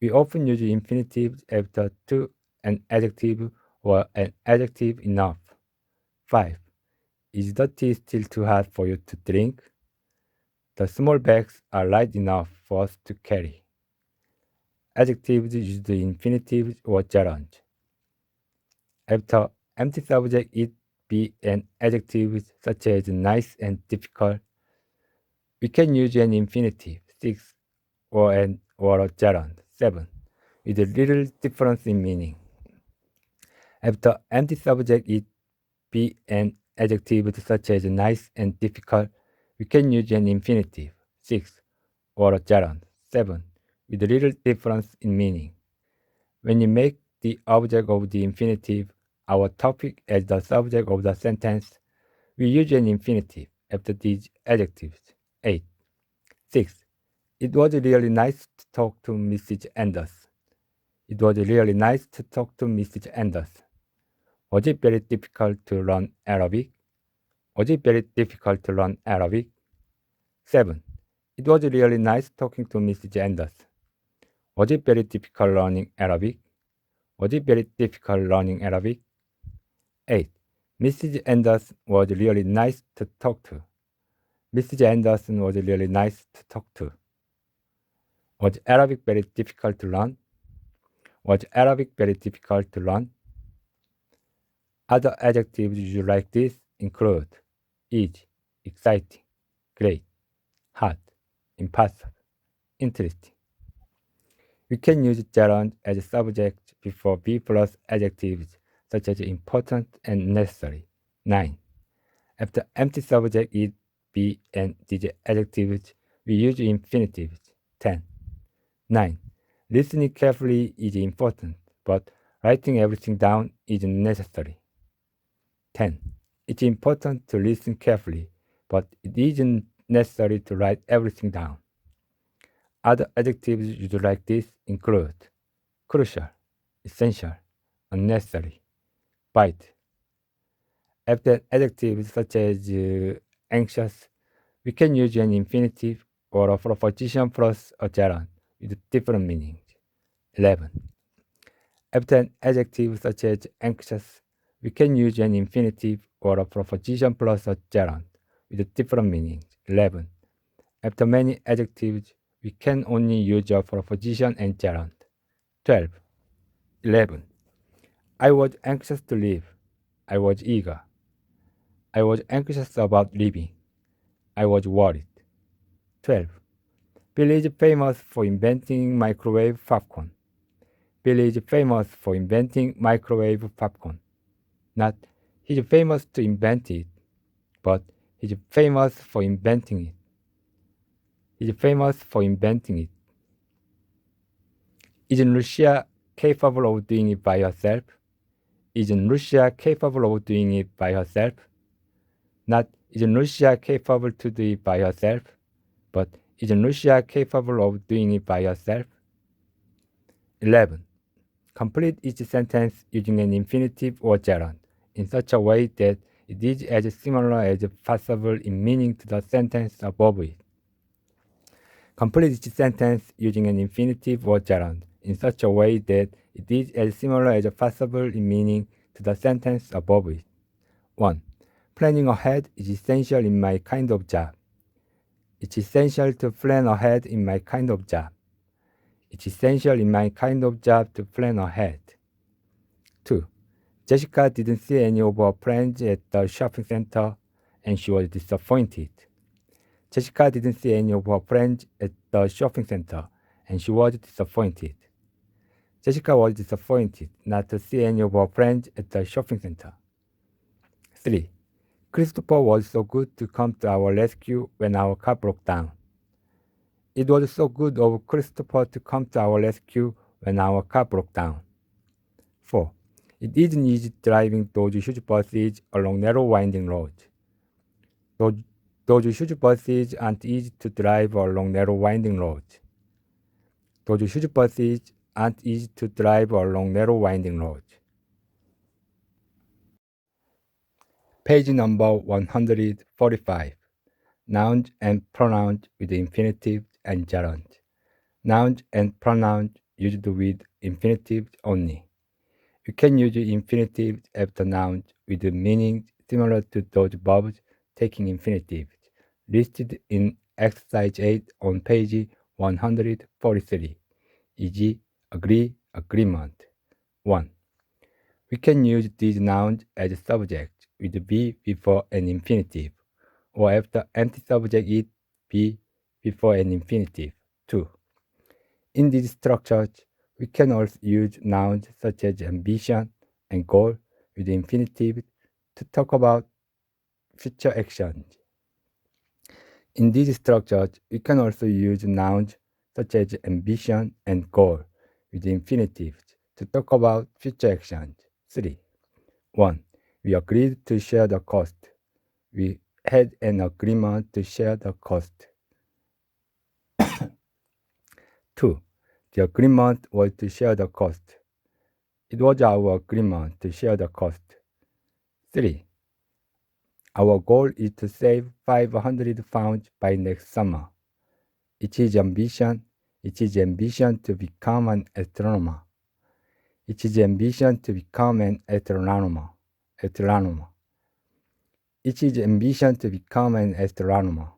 We often use infinitives after to an adjective or an adjective enough. 5. Is the tea still too hot for you to drink? The small bags are light enough for us to carry. Adjectives use the infinitive or gerund. After empty subject, it be an adjective such as nice and difficult. We can use an infinitive, 6, or a gerund, 7, with a little difference in meaning. After empty subject, it be an adjective such as nice and difficult. We can use an infinitive, 6, or a gerund, 7, with a little difference in meaning. When you make the object of the infinitive our topic as the subject of the sentence, we use an infinitive after these adjectives. 8. 6. It was really nice to talk to Mrs. Anders. It was really nice to talk to Mrs. Anders. Was it very difficult to learn Arabic? Was it very difficult to learn Arabic? 7. It was really nice talking to Mrs. Anders. Was it very difficult learning Arabic? Was it very difficult learning Arabic? 8. Mrs. Anderson was really nice to talk to. Mrs. Anderson was really nice to talk to. Was Arabic very difficult to learn? Was Arabic very difficult to learn? Other adjectives used like this include easy, exciting, great, hard, impossible, interesting. We can use gerund as a subject before be plus adjectives such as important and necessary. 9. After empty subject is be and these adjectives, we use infinitives. 10. 9. Listening carefully is important, but writing everything down is necessary. 10. It's important to listen carefully, but it isn't necessary to write everything down. Other adjectives used like this include crucial, essential, unnecessary, vital. After adjectives such as anxious, we can use an infinitive or a preposition plus a gerund with different meanings. 11. After an adjective such as anxious, we can use an infinitive or a preposition plus a gerund with different meanings. 11. After many adjectives, We can only use a proposition and gerund. 12. 11. I was anxious to live. I was eager. I was anxious about living. I was worried. 12. Bill is famous for inventing microwave popcorn. Bill is famous for inventing microwave popcorn. Not he's famous to invent it, but he's famous for inventing it. He's famous for inventing it. Isn't Lucia capable of doing it by herself? Isn't Lucia capable of doing it by herself? Not isn't Lucia capable to do it by herself, but isn't Lucia capable of doing it by herself? 11. Complete each sentence using an infinitive or gerund in such a way that it is as similar as possible in meaning to the sentence above it. Complete each sentence using an infinitive or gerund in such a way that it is as similar as possible in meaning to the sentence above it. 1. Planning ahead is essential in my kind of job. It's essential to plan ahead in my kind of job. It's essential in my kind of job to plan ahead. 2. Jessica didn't see any of her friends at the shopping center and she was disappointed. Jessica didn't see any of her friends at the shopping center and she was disappointed. Jessica was disappointed not to see any of her friends at the shopping center. 3. Christopher was so good to come to our rescue when our car broke down. It was so good of Christopher to come to our rescue when our car broke down. 4. It isn't easy driving those huge buses along narrow winding roads. Those huge buses aren't easy to drive along narrow winding roads. Those huge buses aren't easy to drive along narrow winding roads. Page number 145. Nouns and pronouns with infinitive and gerund. Nouns and pronouns used with infinitive only. You can use infinitive after nouns with meanings similar to those verbs taking infinitive, listed in exercise 8 on page 143, e.g. agree, agreement. 1. We can use these nouns as subjects with be before an infinitive, or after empty subject it be before an infinitive. 2. In these structures, we can also use nouns such as ambition and goal with infinitive to talk about future actions. In these structures, we can also use nouns such as ambition and goal with infinitive to talk about future actions. 3. 1. We agreed to share the cost. We had an agreement to share the cost. 2. The agreement was to share the cost. It was our agreement to share the cost. 3. Our goal is to save 500 pounds by next summer. It is ambition to become an astronomer. It is ambition to become an astronomer. It is ambition to become an astronomer.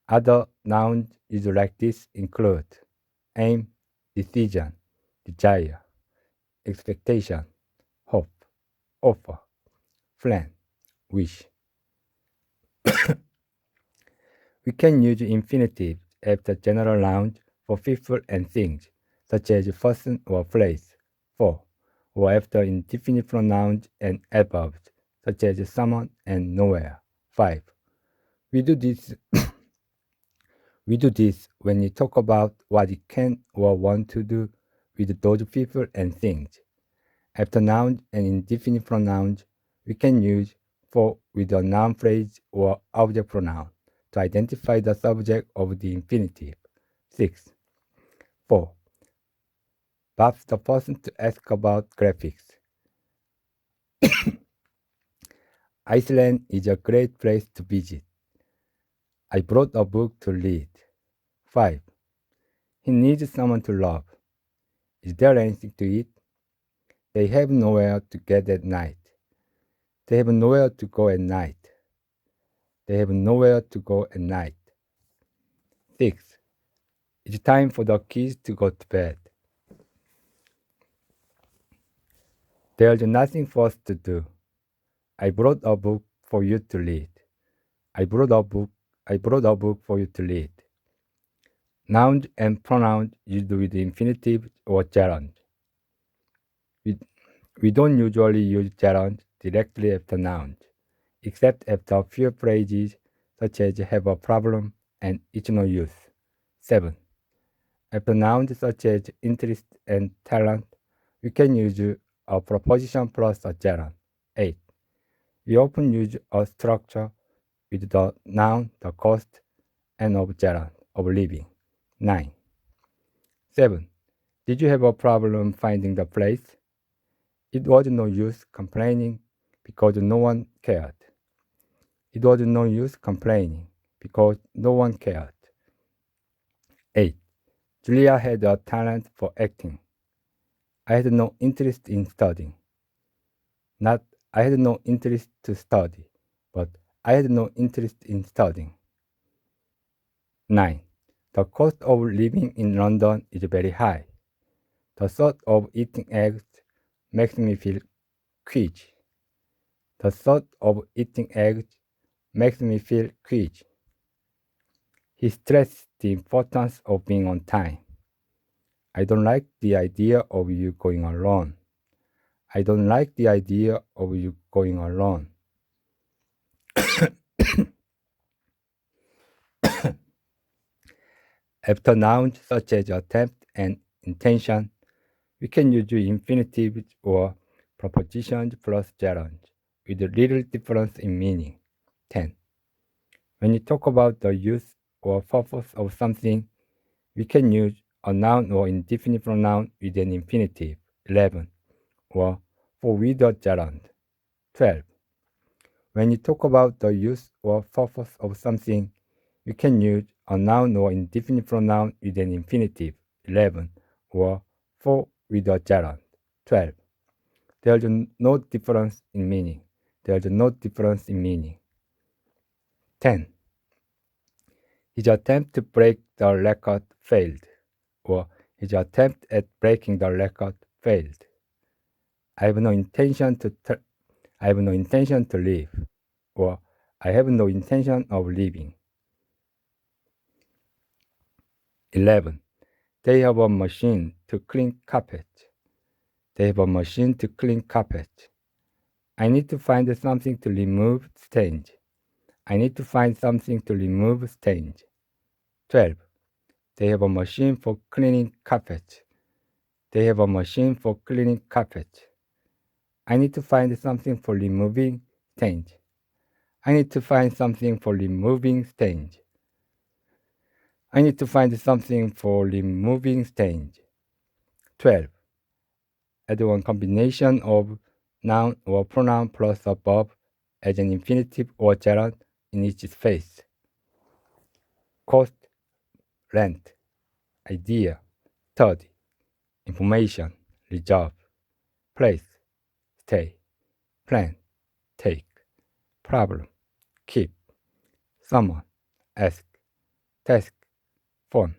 Other nouns is like this include aim, decision, desire, expectation, hope, offer, plan, wish. We can use infinitive after general nouns for people and things, such as person or place. 4. Or after indefinite pronouns and adverbs, such as someone and nowhere. 5. We do this when we talk about what we can or want to do with those people and things. After nouns and indefinite pronouns, we can use for with a noun phrase or object pronoun to identify the subject of the infinitive. 6. 4. Bob's the person to ask about graphics. Iceland is a great place to visit. I brought a book to read. 5. He needs someone to love. Is there anything to eat? They have nowhere to get at night. They have nowhere to go at night. They have nowhere to go at night. 6. It's time for the kids to go to bed. There's nothing for us to do. I brought a book for you to read. I brought a book. I brought a book for you to read. Nouns and pronouns used with infinitive or gerund. We don't usually use gerund directly after nouns, except after a few phrases such as have a problem and it's no use. 7. After nouns such as interest and talent, we can use a preposition plus a gerund. 8. We often use a structure with the noun, the cost, and of gerund, of living. 9. 7. Did you have a problem finding the place? It was no use complaining because no one cared. It was no use complaining because no one cared. 8. Julia had a talent for acting. I had no interest in studying. Not I had no interest to study, but I had no interest in studying. 9. The cost of living in London is very high. The thought of eating eggs makes me feel queasy. The thought of eating eggs makes me feel queasy. He stressed the importance of being on time. I don't like the idea of you going alone. I don't like the idea of you going alone. After nouns such as attempt and intention, we can use infinitives or prepositions plus gerunds with little difference in meaning. 10. When you talk about the use or purpose of something, we can use a noun or indefinite pronoun with an infinitive. 11. Or for with a gerund. 12. When you talk about the use or purpose of something, you can use a noun or indefinite pronoun with an infinitive. 11. Or for with a gerund. 12. There's no difference in meaning. There's no difference in meaning. 10. His attempt to break the record failed. Or his attempt at breaking the record failed. I have no intention to leave. Or I have no intention of leaving. 11. They have a machine to clean carpet. They have a machine to clean carpet. I need to find something to remove stains. I need to find something to remove stains. 12. They have a machine for cleaning carpet. They have a machine for cleaning carpet. I need to find something for removing stains. I need to find something for removing stains. I need to find something for removing stains. 12. Add one combination of noun or pronoun plus a verb as an infinitive or gerund in each space. Cost, rent, idea, study, information, reserve, place, stay, plan, take, problem, keep, someone, ask, task, phone.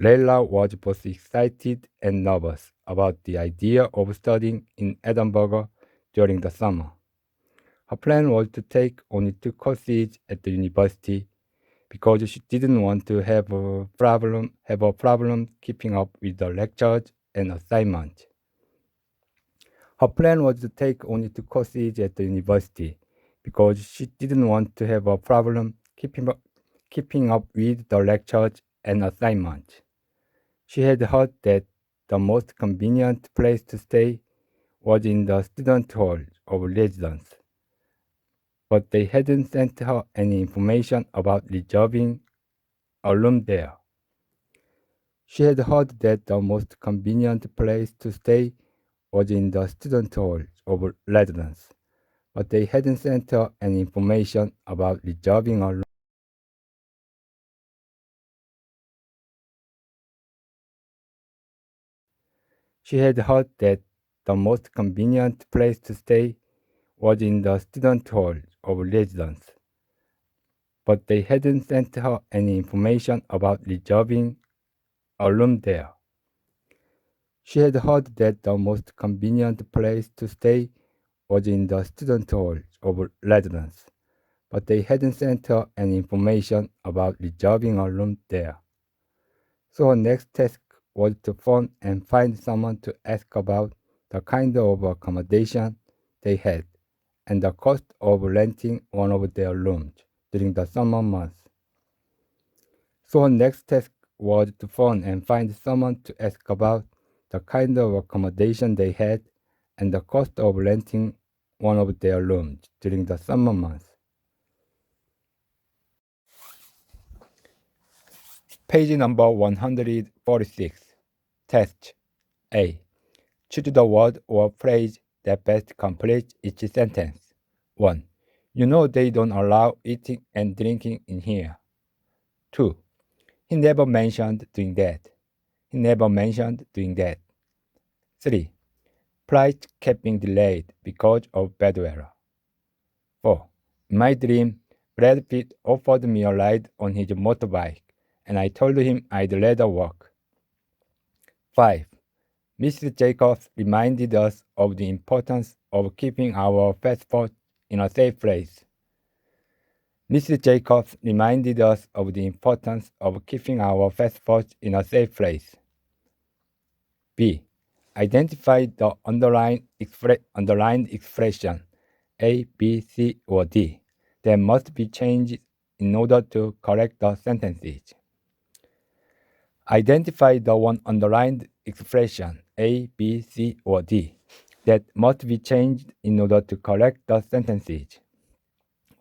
Leila was both excited and nervous about the idea of studying in Edinburgh during the summer. Her plan was to take only 2 courses at the university because she didn't want to have a problem keeping up with the lectures and assignments. Her plan was to take only 2 courses at the university because she didn't want to have a problem keeping up with the lectures and assignments. She had heard that the most convenient place to stay was in the student hall of residence, but they hadn't sent her any information about reserving a room there. She had heard that the most convenient place to stay was in the student hall of residence, but they hadn't sent her any information about reserving a room. She had heard that the most convenient place to stay was in the student hall of residence, but they hadn't sent her any information about reserving a room there. She had heard that the most convenient place to stay was in the student hall of residence, but they hadn't sent her any information about reserving a room there. So her next task was to phone and find someone to ask about the kind of accommodation they had and the cost of renting one of their rooms during the summer months. So her next task was to phone and find someone to ask about the kind of accommodation they had and the cost of renting one of their rooms during the summer months. Page number 146. Test A. Choose the word or phrase that best completes each sentence. 1. You know they don't allow eating and drinking in here. 2. He never mentioned doing that. He never mentioned doing that. 3. Flight kept being delayed because of bad weather. 4. In my dream, Brad Pitt offered me a ride on his motorbike, and I told him I'd rather walk. 5. Mrs. Jacobs reminded us of the importance of keeping our passport in a safe place. Mrs. Jacobs reminded us of the importance of keeping our passport in a safe place. B. Identify the underlined expression A, B, C, or D that must be changed in order to correct the sentences. Identify the one underlined expression A, B, C, or D that must be changed in order to correct the sentences.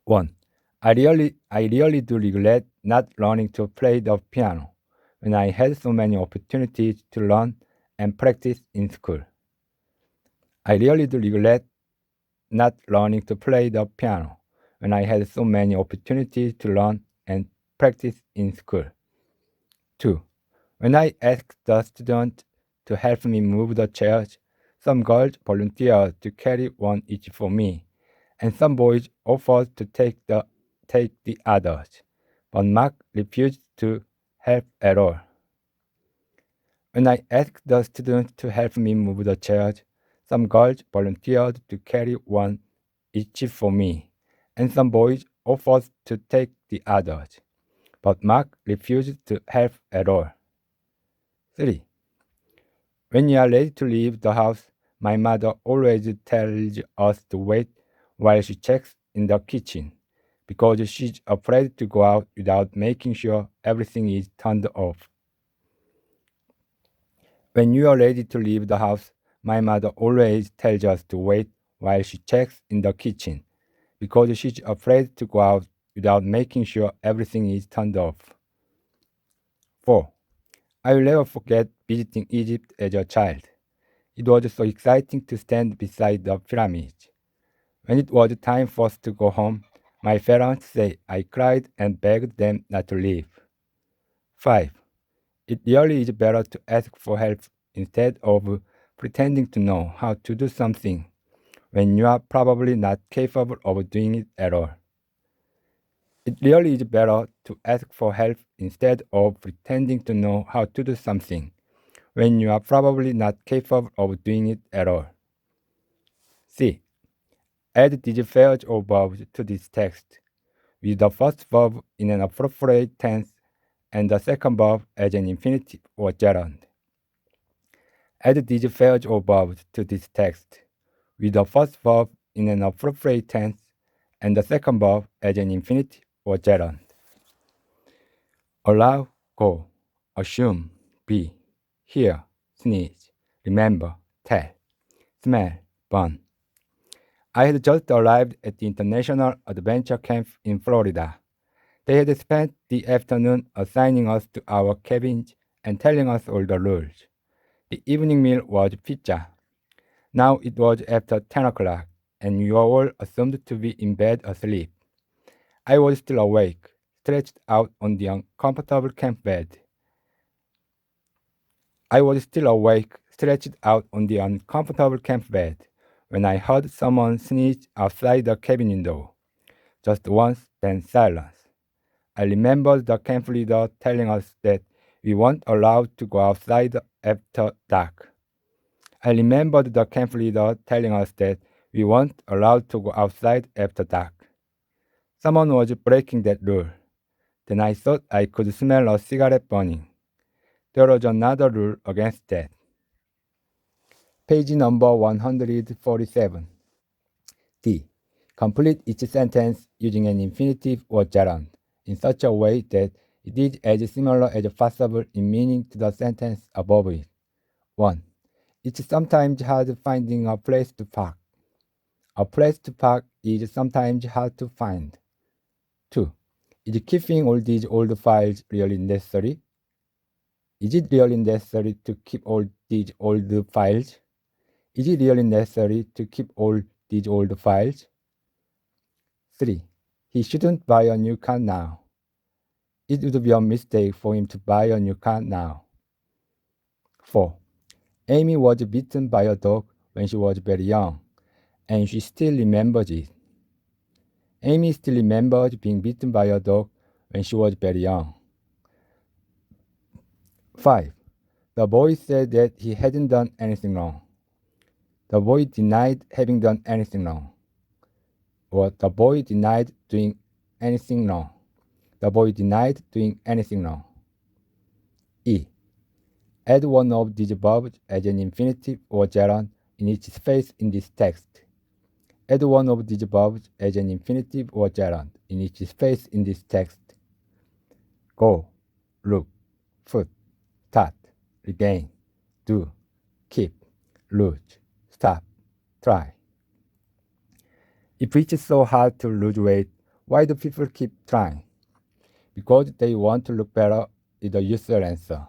1. I really do regret not learning to play the piano when I had so many opportunities to learn and practice in school. I really do regret not learning to play the piano when I had so many opportunities to learn and practice in school. 2. When I asked the student to help me move the chairs, some girls volunteered to carry one each for me, and some boys offered to take the others, but Mark refused to help at all. When I asked the students to help me move the chairs, some girls volunteered to carry one each for me, and some boys offered to take the others, but Mark refused to help at all. 3. When you are ready to leave the house, my mother always tells us to wait while she checks in the kitchen, because she's afraid to go out without making sure everything is turned off. When you are ready to leave the house, my mother always tells us to wait while she checks in the kitchen, because she's afraid to go out without making sure everything is turned off. 4. I will never forget visiting Egypt as a child. It was so exciting to stand beside the pyramids. When it was time for us to go home, my parents said I cried and begged them not to leave. 5. It really is better to ask for help instead of pretending to know how to do something when you are probably not capable of doing it at all. It really is better to ask for help instead of pretending to know how to do something when you are probably not capable of doing it at all. C. Add these pairs of verbs to this text, with the first verb in an appropriate tense and the second verb as an infinitive or gerund. Add these pairs of verbs to this text, with the first verb in an appropriate tense and the second verb as an infinitive or gerund. Allow, go, assume, be, hear, sneeze, remember, tell, smell, burn. I had just arrived at the International Adventure Camp in Florida. They had spent the afternoon assigning us to our cabins and telling us all the rules. The evening meal was pizza. Now it was after 10 o'clock, and we were all assumed to be in bed asleep. I was still awake, stretched out on the uncomfortable camp bed. When I heard someone sneeze outside the cabin window. Just once, then silence. I remember the camp leader telling us that we weren't allowed to go outside after dark. I remembered the camp leader telling us that we weren't allowed to go outside after dark. Someone was breaking that rule. Then I thought I could smell a cigarette burning. There was another rule against that. Page number 147. D. Complete each sentence using an infinitive or gerund in such a way that it is as similar as possible in meaning to the sentence above it. 1. It's sometimes hard finding a place to park. A place to park is sometimes hard to find. 2. Is keeping all these old files really necessary? Is it really necessary to keep all these old files? Is it really necessary to keep all these old files? 3. He shouldn't buy a new car now. It would be a mistake for him to buy a new car now. 4. Amy was bitten by a dog when she was very young, and she still remembers it. Amy still remembers being bitten by a dog when she was very young. 5. The boy said that he hadn't done anything wrong. The boy denied having done anything wrong. Or the boy denied doing anything wrong. The boy denied doing anything wrong. E. Add one of these verbs as an infinitive or gerund in each space in this text. Add one of these verbs as an infinitive or gerund in each space in this text. Go, look, foot, start, regain, do, keep, lose, stop, try. If it's so hard to lose weight, why do people keep trying? Because they want to look better is the usual answer.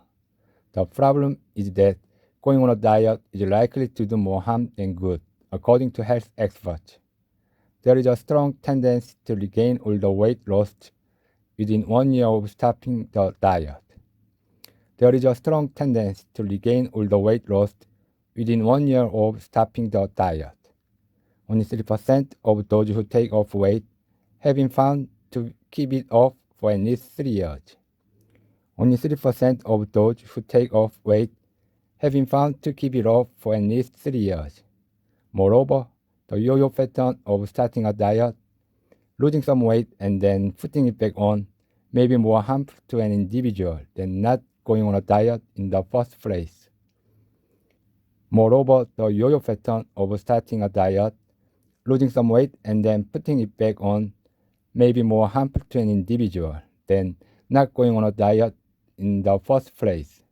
The problem is that going on a diet is likely to do more harm than good, according to health experts. There is a strong tendency to regain all the weight lost within 1 year of stopping the diet. There is a strong tendency to regain all the weight lost within 1 year of stopping the diet. Only 3% of those who take off weight have been found to keep it off for at least 3 years. Only 3% of those who take off weight have been found to keep it off for at least 3 years. Moreover, the yo-yo pattern of starting a diet, losing some weight and then putting it back on may be more harmful to an individual than not going on a diet in the first place. Moreover, the yo-yo pattern of starting a diet, losing some weight and then putting it back on may be more harmful to an individual than not going on a diet in the first place.